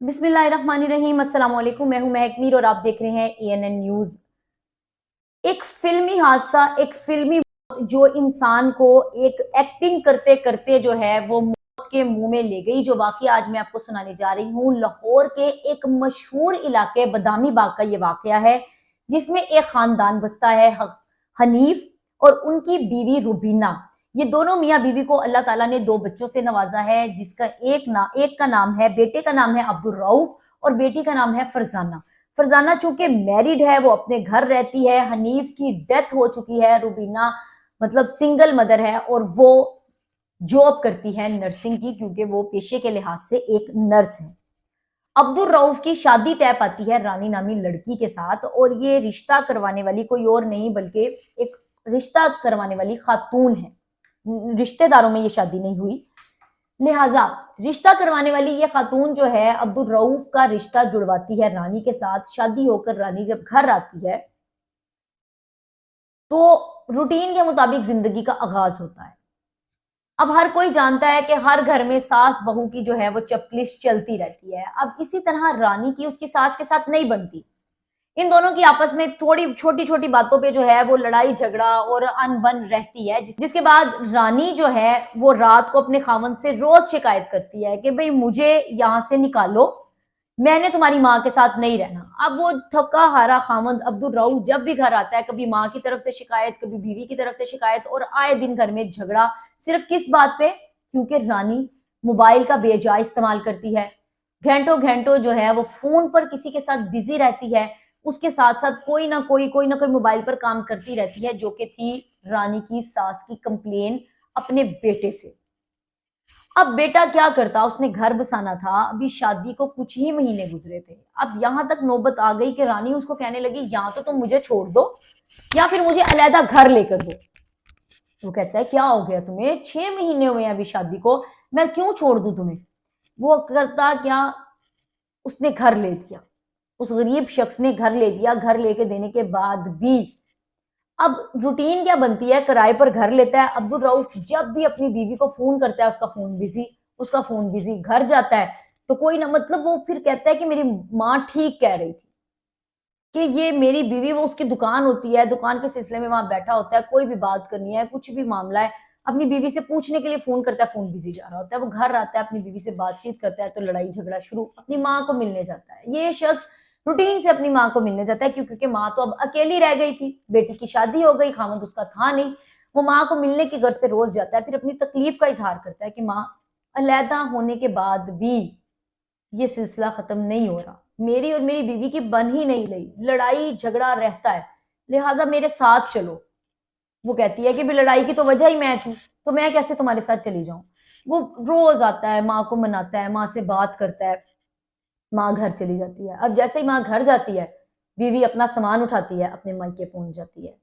बिस्मिल्लाहिर्रहमानिर्रहीम। अस्सलाम वालेकुम। मैं हूं महक मीर और आप देख रहे हैं एएनएन न्यूज। एक फिल्मी हादसा, एक फिल्मी जो इंसान को एक एक्टिंग करते करते जो है वो मौत के मुंह में ले गई, जो वाकया आज मैं आपको सुनाने जा रही हूँ। लाहौर के एक मशहूर इलाके बदामी बाग का ये वाकया है, जिसमें एक खानदान बसता है, हनीफ और उनकी बीवी रुबीना। ये दोनों मियाँ बीवी को अल्लाह ताला ने दो बच्चों से नवाजा है, जिसका एक का नाम है, बेटे का नाम है अब्दुल रऊफ और बेटी का नाम है फरजाना। फरजाना चूंकि मैरिड है, वो अपने घर रहती है। हनीफ की डेथ हो चुकी है। रुबीना मतलब सिंगल मदर है और वो जॉब करती है नर्सिंग की, क्योंकि वो पेशे के लिहाज से एक नर्स है। अब्दुल रऊफ की शादी तय पाती है रानी नामी लड़की के साथ, और ये रिश्ता करवाने वाली कोई और नहीं बल्कि एक रिश्ता करवाने वाली खातून है। रिश्तेदारों में ये शादी नहीं हुई, लिहाजा रिश्ता करवाने वाली ये खातून जो है अब्दुल रऊफ का रिश्ता जुड़वाती है रानी के साथ। शादी होकर रानी जब घर आती है तो रूटीन के मुताबिक जिंदगी का आगाज होता है। अब हर कोई जानता है कि हर घर में सास बहू की जो है वो चपलिश चलती रहती है। अब इसी तरह रानी की उसकी सास के साथ नहीं बनती। इन दोनों की आपस में थोड़ी छोटी छोटी बातों पे जो है वो लड़ाई झगड़ा और अनबन रहती है, जिसके बाद रानी जो है वो रात को अपने खामन से रोज शिकायत करती है कि भाई मुझे यहां से निकालो, मैंने तुम्हारी माँ के साथ नहीं रहना। अब वो थका हारा खामंद अब्दुल रऊफ जब भी घर आता है, कभी माँ की तरफ से शिकायत, कभी बीवी की तरफ से शिकायत, और आए दिन घर में झगड़ा। सिर्फ किस बात पे? क्योंकि रानी मोबाइल का बेजा इस्तेमाल करती है। घंटों घंटों जो है वो फोन पर किसी के साथ बिजी रहती है। उसके साथ साथ कोई ना कोई मोबाइल पर काम करती रहती है, जो कि थी रानी की सास की कंप्लेन अपने बेटे से। अब बेटा क्या करता, उसने घर बसाना था, अभी शादी को कुछ ही महीने गुजरे थे। अब यहां तक नौबत आ गई कि रानी उसको कहने लगी, या तो तुम मुझे छोड़ दो या फिर मुझे अलहदा घर लेकर दो। वो कहता है क्या हो गया तुम्हें, 6 महीने हुए अभी शादी को, मैं क्यों छोड़ दूं तुम्हें। वो करता क्या, उसने घर ले दिया। उस गरीब शख्स ने घर ले दिया। घर लेके देने के बाद भी अब रूटीन क्या बनती है, किराए पर घर लेता है अब्दुल रऊफ। जब भी अपनी बीवी को फोन करता है उसका फोन बिजी, उसका फोन बिजी। घर जाता है तो कोई ना, मतलब वो फिर कहता है कि मेरी माँ ठीक कह रही थी कि ये मेरी बीवी, वो उसकी दुकान होती है, दुकान के सिलसिले में वहां बैठा होता है, कोई भी बात करनी है, कुछ भी मामला है, अपनी बीवी से पूछने के लिए फोन करता है, फोन बिजी जा रहा होता है। वो घर आता है, अपनी बीवी से बातचीत करता है तो लड़ाई झगड़ा शुरू। अपनी माँ को मिलने जाता है ये शख्स, रूटीन से अपनी माँ को मिलने जाता है, क्योंकि माँ तो अब अकेली रह गई थी, बेटी की शादी हो गई, खामद उसका था नहीं। वो माँ को मिलने के घर से रोज जाता है, फिर अपनी तकलीफ का इजहार करता है कि माँ, अलहदा होने के बाद भी ये सिलसिला खत्म नहीं हो रहा, मेरी और मेरी बीवी की बन ही नहीं रही, लड़ाई झगड़ा रहता है, लिहाजा मेरे साथ चलो। वो कहती है कि भी लड़ाई की तो वजह ही मैं थी, तो मैं कैसे तुम्हारे साथ चली जाऊं। वो रोज आता है, माँ को मनाता है, माँ से बात करता है, माँ घर चली जाती है। अब जैसे ही माँ घर जाती है, बीवी अपना सामान उठाती है, अपने मायके पहुंच जाती है।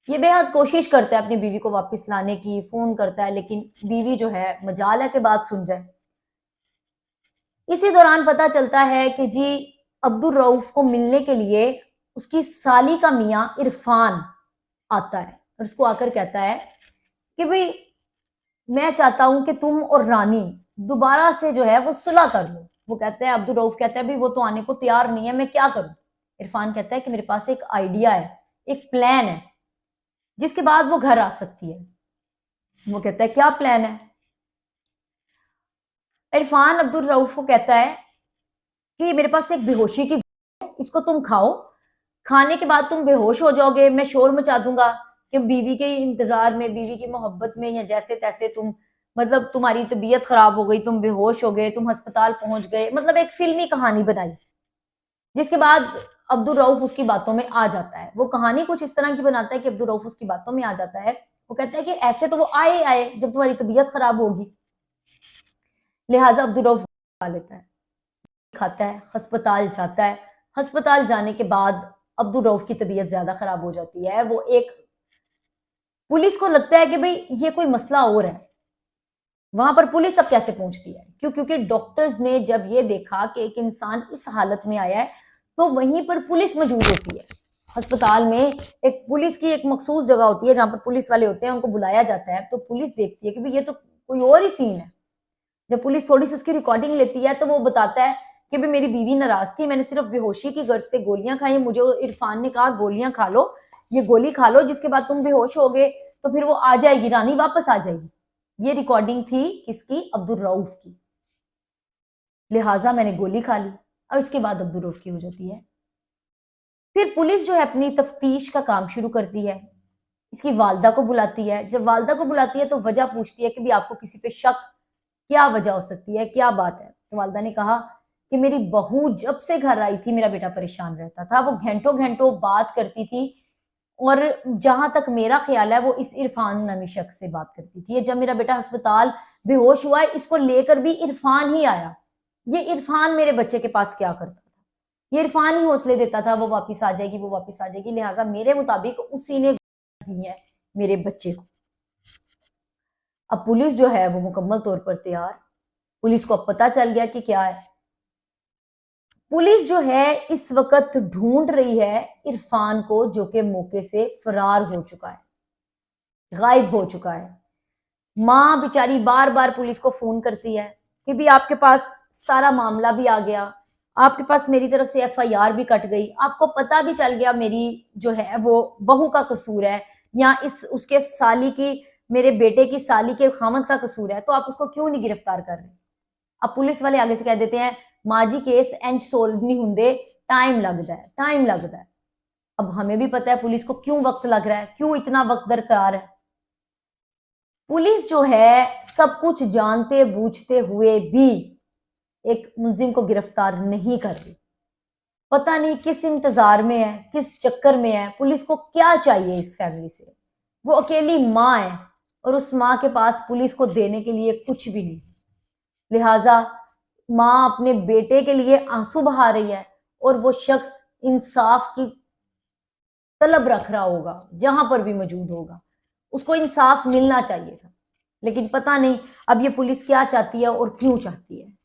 ये बेहद कोशिश करता है अपनी बीवी को वापस लाने की, फोन करता है, लेकिन बीवी जो है मजाल है कि बात सुन जाए। इसी दौरान पता चलता है कि जी अब्दुल रऊफ को मिलने के लिए उसकी साली का मियाँ इरफान आता है और उसको आकर कहता है कि भाई मैं चाहता हूं कि तुम और रानी दोबारा से जो है वो सुलह कर लो। वो कहता है, अब्दुल रऊफ कहता है भाई वो तो आने को तैयार नहीं है, मैं क्या करूं। इरफान कहता है कि मेरे पास एक आइडिया है, एक प्लान है, जिसके बाद वो घर आ सकती है। वो कहता है क्या प्लान है। इरफान अब्दुल रऊफ को कहता है कि मेरे पास एक बेहोशी की, इसको तुम खाओ, खाने के बाद तुम बेहोश हो जाओगे, मैं शोर मचा दूंगा कि बीवी के इंतजार में, बीवी की मोहब्बत में, या जैसे तैसे तुम, मतलब तुम्हारी तबीयत खराब हो गई, तुम बेहोश हो गए, तुम अस्पताल पहुंच गए, मतलब एक फिल्मी कहानी बनाई। जिसके बाद अब्दुल रऊफ उसकी बातों में आ जाता है। वो कहानी कुछ इस तरह की बनाता है कि अब्दुल रऊफ उसकी बातों में आ जाता है। वो कहता है कि ऐसे तो वो आए आए जब तुम्हारी तबीयत खराब होगी, लिहाजा अब्दुल रऊफ खा लेता है, खाता है, अस्पताल जाता है। अस्पताल जाने के बाद अब्दुल रऊफ की तबीयत ज्यादा खराब हो जाती है। वो एक, पुलिस को लगता है कि भाई ये कोई मसला और है। वहां पर पुलिस अब कैसे पहुंचती है, क्यों? क्योंकि डॉक्टर्स ने जब ये देखा कि एक इंसान इस हालत में आया है, तो वहीं पर पुलिस मौजूद होती है। अस्पताल में एक पुलिस की एक मखसूस जगह होती है जहां पर पुलिस वाले होते हैं, उनको बुलाया जाता है। तो पुलिस देखती है कि भाई ये तो कोई और ही सीन है। जब पुलिस थोड़ी सी उसकी रिकॉर्डिंग लेती है तो वो बताता है कि भी मेरी बीवी नाराज थी, मैंने सिर्फ बेहोशी की गर्ज से गोलियां खाई, मुझे इरफान ने कहा गोलियां खा लो, ये गोली खा लो, जिसके बाद तुम बेहोश हो गए तो फिर वो आ जाएगी, रानी वापस आ जाएगी। ये रिकॉर्डिंग थी किसकी? अब्दुल रऊफ की। लिहाजा मैंने गोली खा ली। अब इसके बाद अब्दुल रऊफ की हो जाती है। फिर पुलिस जो है अपनी तफ्तीश का काम शुरू करती है, इसकी वालदा को बुलाती है। जब वालदा को बुलाती है तो वजह पूछती है कि भी आपको किसी पे शक, क्या वजह हो सकती है, क्या बात है? तो वालदा ने कहा कि मेरी बहू जब से घर आई थी मेरा बेटा परेशान रहता था, वो घंटों घंटों बात करती थी, और जहां तक मेरा ख्याल है वो इस इरफान नामी शख्स से बात करती थी। जब मेरा बेटा अस्पताल बेहोश हुआ है, इसको लेकर भी इरफान ही आया। ये इरफान मेरे बच्चे के पास क्या करता था? ये इरफान ही हौसले देता था, वो वापस आ जाएगी, वो वापस आ जाएगी, लिहाजा मेरे मुताबिक उसी ने दी है मेरे बच्चे को। अब पुलिस जो है वो मुकम्मल तौर पर तैयार, पुलिस को अब पता चल गया कि क्या है। पुलिस जो है इस वक्त ढूंढ रही है इरफान को, जो कि मौके से फरार हो चुका है, गायब हो चुका है। मां बेचारी बार बार पुलिस को फोन करती है कि भी आपके पास सारा मामला भी आ गया, आपके पास मेरी तरफ से एफआईआर भी कट गई, आपको पता भी चल गया मेरी जो है वो बहू का कसूर है, या इस उसके साली की, मेरे बेटे की साली के खामद का कसूर है, तो आप उसको क्यों नहीं गिरफ्तार कर रहे? अब पुलिस वाले आगे से कह देते हैं माँ जी केस इंज सोल्व नहीं होंगे, टाइम लगता है, टाइम लगता है। अब हमें भी पता है पुलिस को क्यों वक्त लग रहा है, क्यों इतना वक्त दरकार है। पुलिस जो है सब कुछ जानते बूझते हुए भी एक मुलजिम को गिरफ्तार नहीं कर रही। पता नहीं किस इंतजार में है, किस चक्कर में है, पुलिस को क्या चाहिए इस फैमिली से। वो अकेली माँ है और उस माँ के पास पुलिस को देने के लिए कुछ भी नहीं। लिहाजा माँ अपने बेटे के लिए आंसू बहा रही है, और वो शख्स इंसाफ की तलब रख रहा होगा, जहां पर भी मौजूद होगा उसको इंसाफ मिलना चाहिए था। लेकिन पता नहीं अब ये पुलिस क्या चाहती है और क्यों चाहती है।